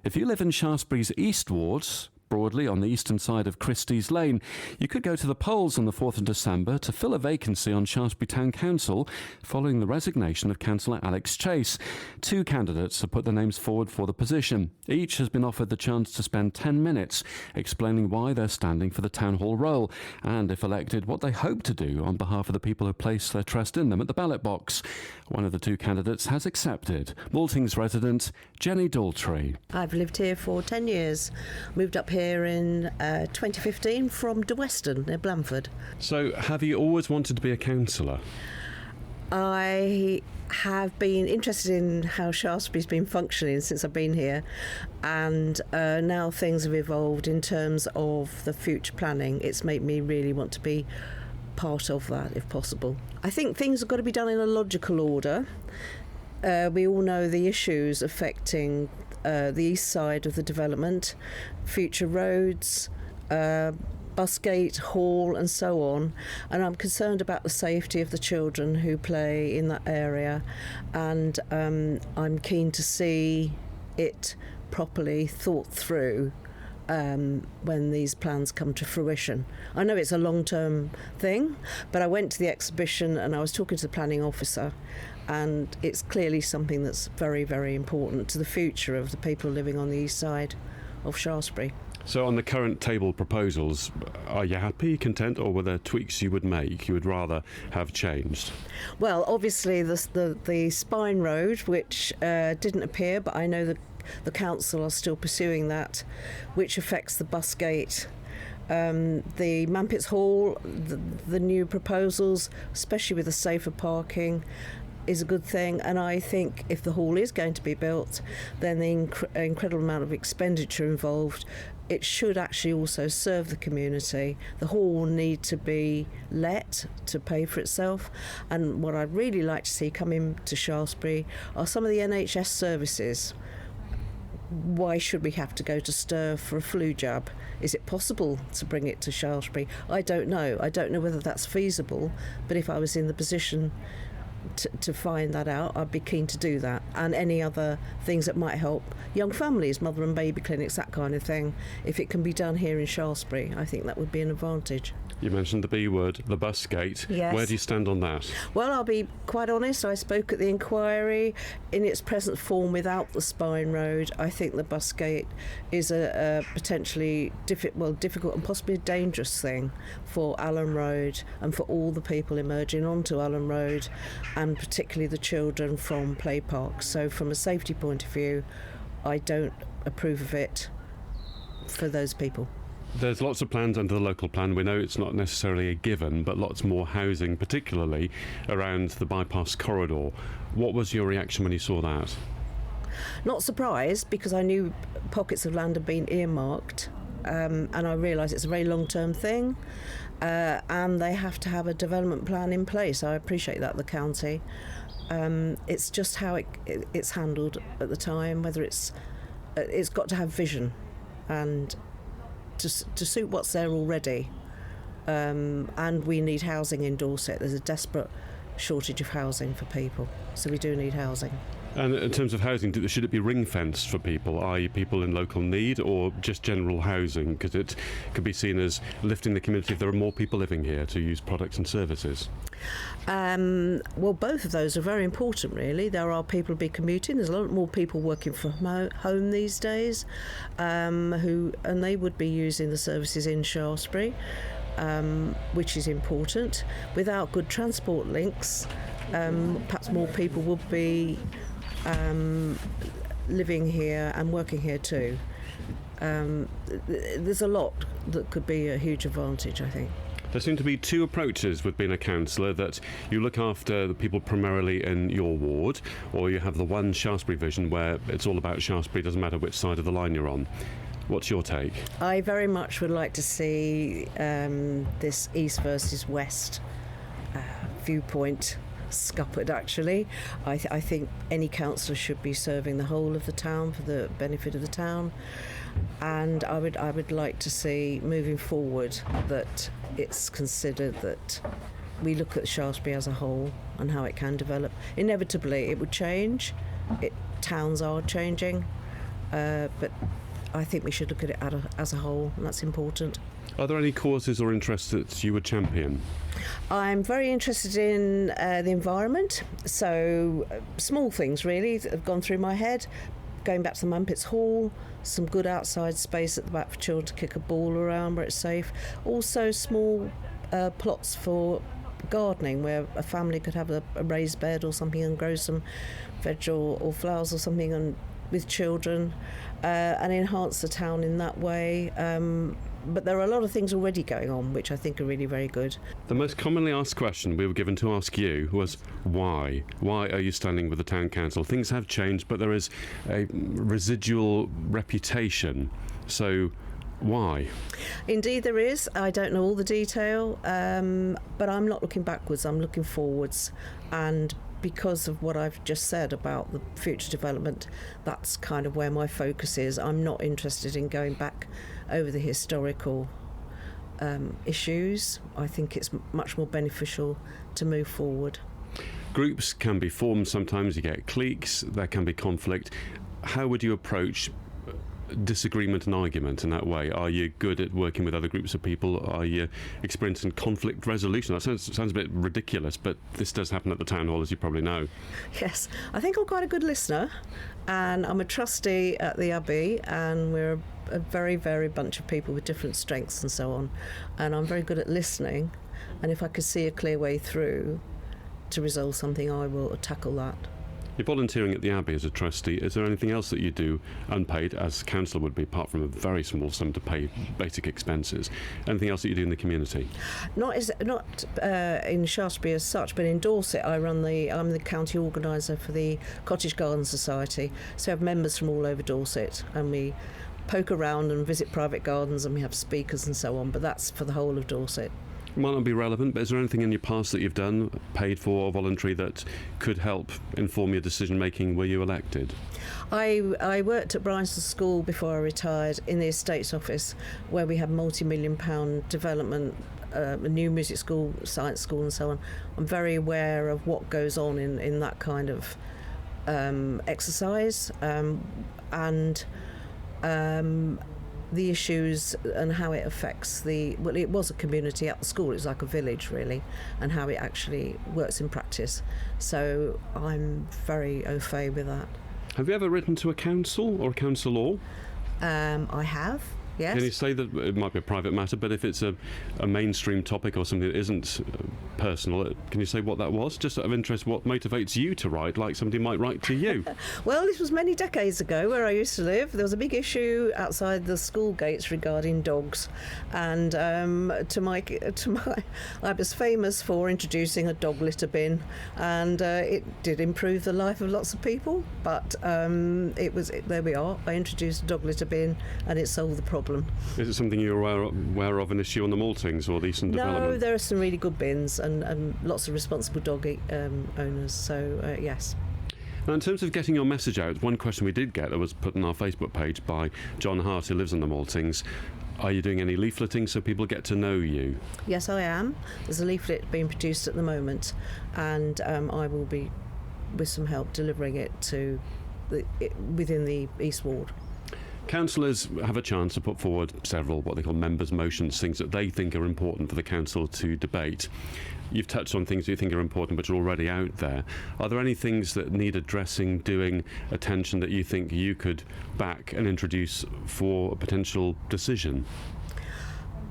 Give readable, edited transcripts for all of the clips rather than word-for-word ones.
If you live in Shaftesbury's East Wards, broadly on the eastern side of Christie's Lane, you could go to the polls on the 4th of December to fill a vacancy on Shaftesbury Town Council following the resignation of Councillor Alex Chase. 2 candidates have put their names forward for the position. Each has been offered the chance to spend 10 minutes explaining why they're standing for the town hall role and, if elected, what they hope to do on behalf of the people who place their trust in them at the ballot box. One of the 2 candidates has accepted. Malting's resident Jenny Daultrey. I've lived here for 10 years. Moved up here in 2015 from Durweston near Blandford. So, have you always wanted to be a councillor? I have been interested in how Shaftesbury's been functioning since I've been here, and now things have evolved in terms of the future planning. It's made me really want to be part of that if possible. I think things have got to be done in a logical order. We all know the issues affecting the east side of the development, future roads, Busgate, Hall and so on, and I'm concerned about the safety of the children who play in that area, and I'm keen to see it properly thought through when these plans come to fruition. I know it's a long-term thing, but I went to the exhibition and I was talking to the planning officer, and it's clearly something that's very, very important to the future of the people living on the east side of Shaftesbury. So on the current table proposals, are you happy, content, or were there tweaks you would make, you would rather have changed? Well, obviously the Spine Road, which didn't appear, but I know the council are still pursuing that, which affects the Busgate. The Mampitts Hall, the new proposals, especially with the safer parking, is a good thing, and I think if the hall is going to be built, then the incredible amount of expenditure involved, it should actually also serve the community. The hall will need to be let to pay for itself, and what I'd really like to see come into Shaftesbury are some of the NHS services. Why should we have to go to Stur for a flu jab? Is it possible to bring it to Shaftesbury? I don't know. I don't know whether that's feasible, but if I was in the position to find that out, I'd be keen to do that, and any other things that might help young families, mother and baby clinics, that kind of thing. If it can be done here in Shaftesbury, I think that would be an advantage. You mentioned the B word, the Busgate. Yes. Where do you stand on that? Well, I'll be quite honest, I spoke at the inquiry. In its present form, without the Spine Road, I think the Busgate is a potentially difficult and possibly a dangerous thing for Allen Road and for all the people emerging onto Allen Road, and particularly the children from play parks. So from a safety point of view, I don't approve of it for those people. There's lots of plans under the local plan. We know it's not necessarily a given, but lots more housing, particularly around the bypass corridor. What was your reaction when you saw that? Not surprised, because I knew pockets of land had been earmarked, and I realise it's a very long-term thing, and they have to have a development plan in place. I appreciate that, the county. It's just how it's handled at the time, whether it's got to have vision and to suit what's there already, and we need housing in Dorset. There's a desperate shortage of housing for people, so we do need housing. And in terms of housing, should it be ring-fenced for people, i.e. people in local need, or just general housing? Because it could be seen as lifting the community if there are more people living here to use products and services. Well, both of those are very important, really. There are people who be commuting. There's a lot more people working from home these days, and they would be using the services in Shaftesbury, which is important. Without good transport links, perhaps more people would be living here and working here too. There's a lot that could be a huge advantage, I think. There seem to be 2 approaches with being a councillor, that you look after the people primarily in your ward, or you have the one Shaftesbury vision where it's all about Shaftesbury, doesn't matter which side of the line you're on. What's your take? I very much would like to see this east versus west viewpoint scuppered, actually. I think any councillor should be serving the whole of the town for the benefit of the town, and I would like to see moving forward that it's considered that we look at Shaftesbury as a whole and how it can develop. Inevitably it would change. Towns are changing, but I think we should look at it as a whole, and that's important. Are there any causes or interests that you would champion? I'm very interested in the environment, so small things really that have gone through my head. Going back to the Mampitts Hall, some good outside space at the back for children to kick a ball around where it's safe. Also small plots for gardening where a family could have a raised bed or something and grow some veg or flowers or something with children and enhance the town in that way. But there are a lot of things already going on which I think are really very good. The most commonly asked question we were given to ask you was why? Why are you standing with the town council? Things have changed, but there is a residual reputation. So why? Indeed there is. I don't know all the detail, but I'm not looking backwards, I'm looking forwards. And because of what I've just said about the future development, that's kind of where my focus is. I'm not interested in going back over the historical issues. I think it's much more beneficial to move forward. Groups can be formed sometimes, you get cliques, there can be conflict. How would you approach disagreement and argument in that way? Are you good at working with other groups of people? Are you experiencing conflict resolution? That sounds a bit ridiculous, but this does happen at the town hall, as you probably know. Yes, I think I'm quite a good listener, and I'm a trustee at the Abbey, and we're a very varied bunch of people with different strengths and so on, and I'm very good at listening, and if I could see a clear way through to resolve something, I will tackle that. You're volunteering at the Abbey as a trustee. Is there anything else that you do unpaid, as councillor would be, apart from a very small sum to pay basic expenses? Anything else that you do in the community? Not in Shaftesbury as such, but in Dorset I'm the county organiser for the Cottage Garden Society. So I have members from all over Dorset, and we poke around and visit private gardens, and we have speakers and so on, but that's for the whole of Dorset. Might not be relevant, but is there anything in your past that you've done, paid for or voluntary, that could help inform your decision making? Were you elected? I worked at Bryanston School before I retired in the estates office, where we have multi-million-pound development, a new music school, science school and so on. I'm very aware of what goes on in that kind of exercise and the issues and how it affects it was a community at the school, it was like a village really, and how it actually works in practice. So I'm very au fait with that. Have you ever written to a council or a councillor? I have, yes. Can you say that it might be a private matter, but if it's a mainstream topic or something that isn't personal, can you say what that was? Just out of interest, what motivates you to write like somebody might write to you? Well, this was many decades ago where I used to live. There was a big issue outside the school gates regarding dogs, and I was famous for introducing a dog litter bin, and it did improve the life of lots of people, but there we are. I introduced a dog litter bin and it solved the problem. Is it something you're aware of, an issue on the Maltings or the Eastern Development? No, there are some really good bins and lots of responsible dog owners, so yes. Now, in terms of getting your message out, one question we did get that was put on our Facebook page by Jon Hart, who lives on the Maltings. Are you doing any leafleting so people get to know you? Yes, I am. There's a leaflet being produced at the moment, and I will be, with some help, delivering it within the East Ward. Councillors have a chance to put forward several what they call members' motions, things that they think are important for the council to debate. You've touched on things you think are important but are already out there. Are there any things that need addressing, doing, attention that you think you could back and introduce for a potential decision?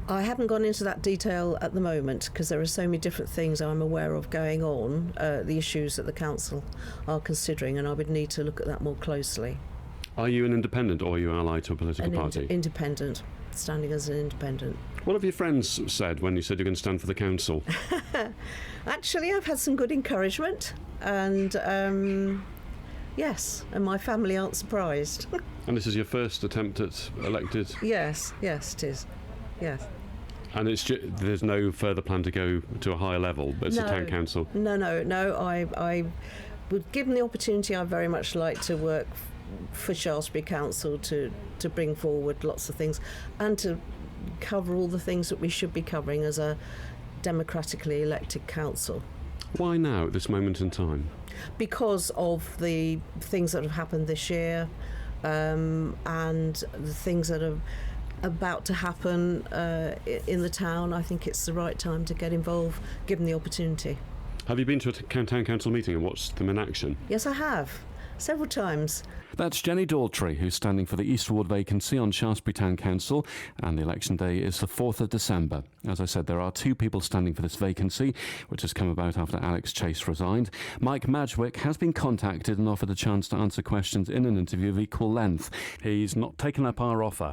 I haven't gone into that detail at the moment because there are so many different things I'm aware of going on, the issues that the council are considering, and I would need to look at that more closely. Are you an independent or are you allied to a political party? Independent, standing as an independent. What have your friends said when you said you're going to stand for the council? Actually, I've had some good encouragement, and yes, and my family aren't surprised. And this is your first attempt at elected? Yes, it is. Yes. And there's no further plan to go to a higher level, but it's a town council? No. I would, given the opportunity, I'd very much like to work for Shaftesbury Council to bring forward lots of things and to cover all the things that we should be covering as a democratically elected council. Why now, at this moment in time? Because of the things that have happened this year, and the things that are about to happen in the town, I think it's the right time to get involved, given the opportunity. Have you been to a town council meeting and watched them in action? Yes, I have. Several times. That's Jenny Daultrey, who's standing for the East Ward vacancy on Shaftesbury Town Council, and the election day is the 4th of December. As I said, there are 2 people standing for this vacancy, which has come about after Alex Chase resigned. Mike Madgwick has been contacted and offered a chance to answer questions in an interview of equal length. He's not taken up our offer.